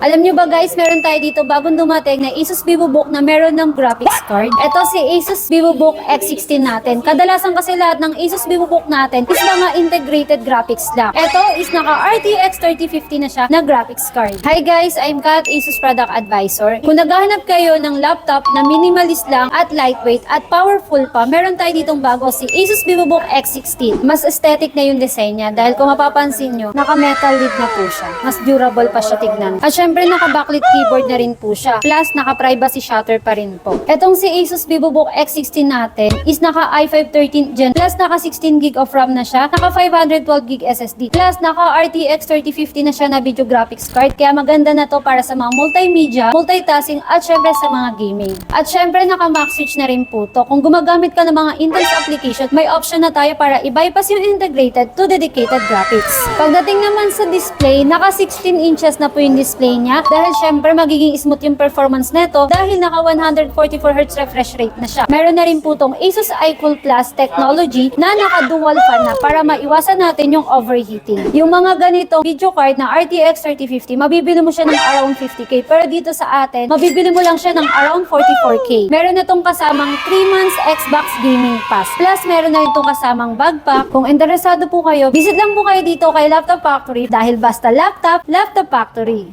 Alam nyo ba guys, meron tayo dito bagong dumating na Asus VivoBook na meron ng graphics card. Ito si Asus VivoBook X16 natin. Kadalasan kasi lahat ng Asus VivoBook natin is mga integrated graphics lang. Ito is naka RTX 3050 na siya na graphics card. Hi guys, I'm Kat, Asus Product Advisor. Kung naghahanap kayo ng laptop na minimalist lang at lightweight at powerful pa, meron tayo ditong bago si Asus VivoBook X16. Mas aesthetic na yung design niya dahil kung mapapansin nyo, naka-metal lid na po siya. Mas durable pa siya tignan. At syempre, naka-backlit keyboard na rin po siya. Plus, naka-privacy shutter pa rin po. Etong si Asus VivoBook X16 natin is naka-i5 13th Gen. Plus, naka-16GB of RAM na siya. Naka-512GB SSD. Plus, naka-RTX 3050 na siya na video graphics card. Kaya maganda na to para sa mga multimedia, multitasking, at syempre sa mga gaming. At syempre, naka-max switch na rin po to. Kung gumagamit ka ng mga intense application, may option na tayo para i-bypass yung integrated to dedicated graphics. Pagdating naman sa display, naka-16 inches na po yung display niya dahil syempre magiging smooth yung performance neto dahil naka 144Hz refresh rate na siya. Meron na rin po tong Asus iCool Plus technology na naka dual fan na para maiwasan natin yung overheating. Yung mga ganitong video card na RTX 3050, mabibili mo siya ng around 50k pero dito sa atin, mabibili mo lang siya ng around 44k. Meron na tong kasamang 3 months Xbox Gaming Pass. Plus meron na rin tong kasamang backpack. Kung interesado po kayo, visit lang po kayo dito kay Laptop Factory dahil basta laptop, Laptop Factory.